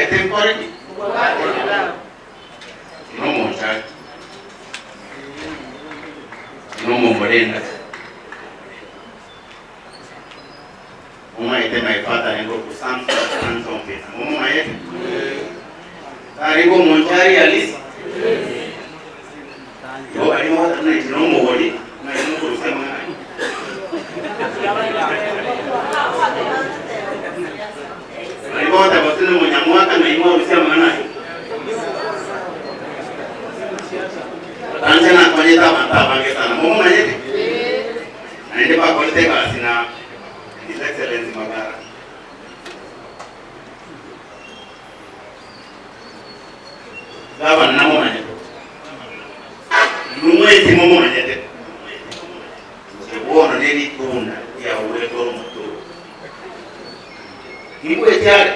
tempore no monta no momorenda ite mai fata ngo kusamsa kanzo pesa mama yetu karibu montari alis yo alimo na inomo wodi na inomo kusema alimo ta botene monyamwaka na inomo kusema na tanzana kwanyeta matabange sana mama yetu aende pa kolteka sina His Excellency Magara. Gava na mama yetu. Numwezi mama yetu. Sikuona nini tunda ya uwepo mtu. Iwe tayari.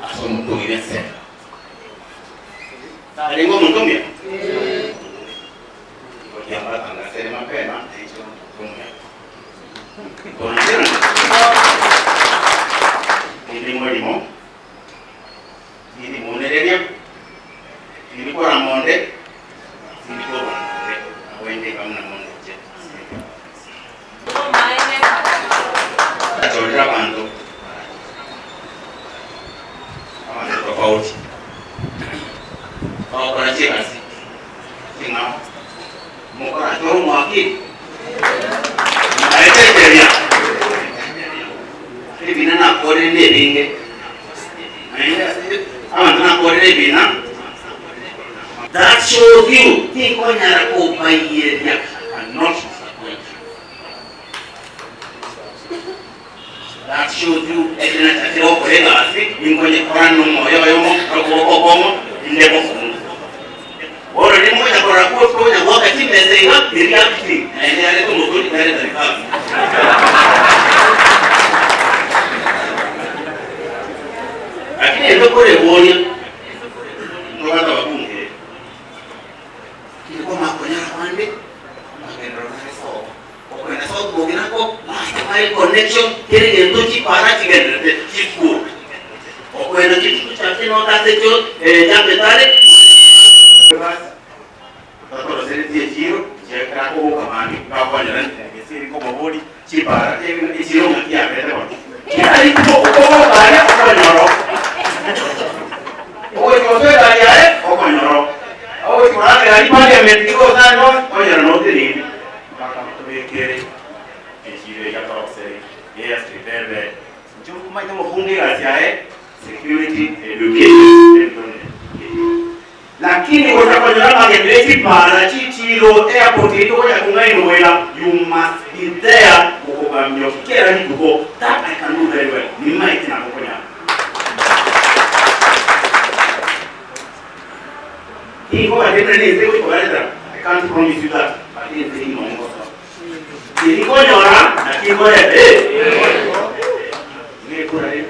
Aso mtu ilense. Taringo mtumia. Kwa sababu anasema mapema hicho mtumia. Ini mwalimu ini munereria ini kwa monde ini kwa monde awende kama monde je atora bando ama tofauti au kwa nchi basi sina mkora tu mwaki bina na kore ne binge na kore bina that shows you think on your own by year and not that shows you ekina tatiro kolega asi ingonye korano moyo yomo kokomo ndebo ora ni moja kora kwa pronya wakati mezea ni reality na ile yale kumukuli na ile tarika lakini ndio kule kuonya ndio hata wabunge kilikuwa makonya kwande magendo na so kwa na so bogina ko my connection kile ndio kipara kigende chifu kwa na kitu cha kino tatejo jambe tale totoro seri tiro je krako kamani kwa nyana siri ko bobodi chipara ile siro ngia pete kwa kila iko kwa bale kwa nyoro owe kosera yae kwa nyoro owe kurane ali parliament iko sana kwa nyoro no tini kaka mtobekere ejire ya toroseri yes rebelde njoo kuma ito mfunge asiae security education lakini utakonyora magendeti para chichiro airport ito kwa kungaino wela you must be there kukogamyo kera ni kuko that I can do very well ni might na kukonya iko adena ni zeko kwa leta I can't promise you that but it is in mongo ni konyora na kiko ni kura ni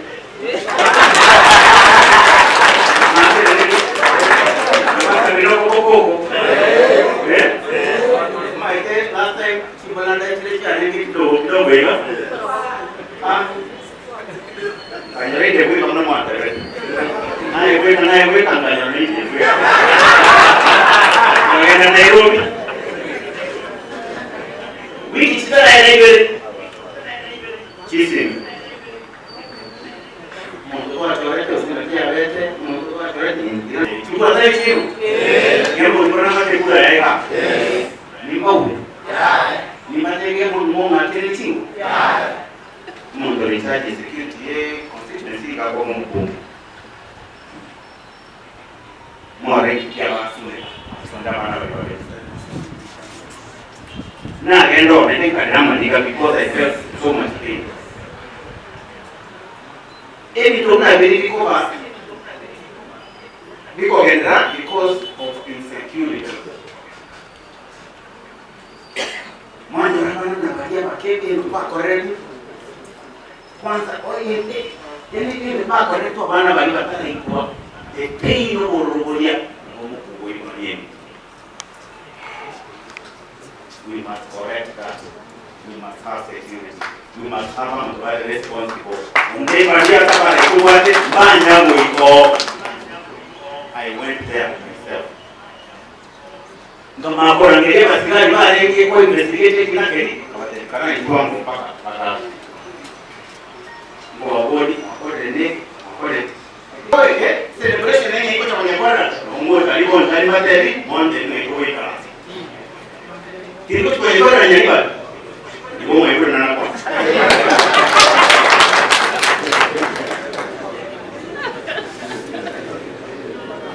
because I felt so much pain. Because of insecurity. Kwanza ile mpaka leto bana bali bataka ikuwa pain orogolia ngomu kuboima yeni. We must correct that. We must have security. We must have a responsible. Unde maria tabare kuwate banya mwe Kama bora ngeli basikali wale yake kwa investigate kina keli kana iwango mpaka mpaka kwa bodi ne oye celebration yenye iko kwa nyabara ngo karibu ndani materi monde ne kuweka kile kwa nyabara nyaliba ni bomo iko na nako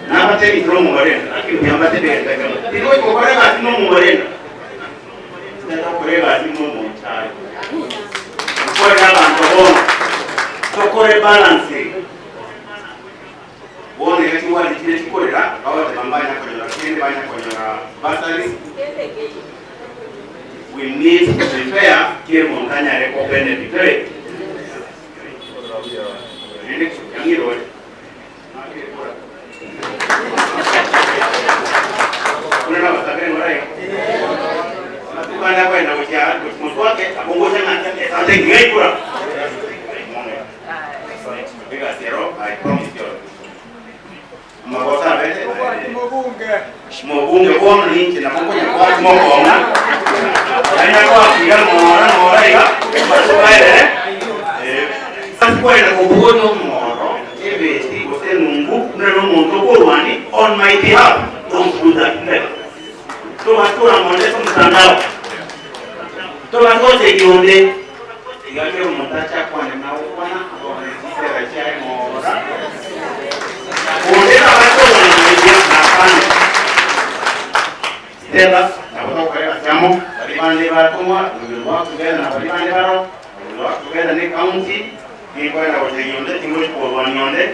na materi ndio mwarenda lakini nyamba tebe ndaka kile kwa kwa na simo mwarenda ndio kwa simo mwarenda kwa abantu bona tokore balance wone yetu wali kile kikorera abaje bambanya konyora kende banya konyora basari we need to prepare kile montanya reko benefit right nini yangiro kuna na basari ngorai tukana kwa ina uja mtu wake akongoza na kete ate ngai kura biga zero I promise you makosa bete mbunge kwa mlinzi na pamoja kwa mbona aina kwa kiga mora iga masukaile kwa ina kubono moro ebe siko se mungu nero muntu ko wani on my behalf don't do that to watu ramonde mtandao to watu tegionde igake mtacha kwa na ukwana kwa sera chai mora ondera watu wanaingia na pana stella na kutoka kwa chamo balibande bakomwa ndio watu gani na balibande baro watu gani ni county ni kwa na wote yonde tingo kwa wanyonde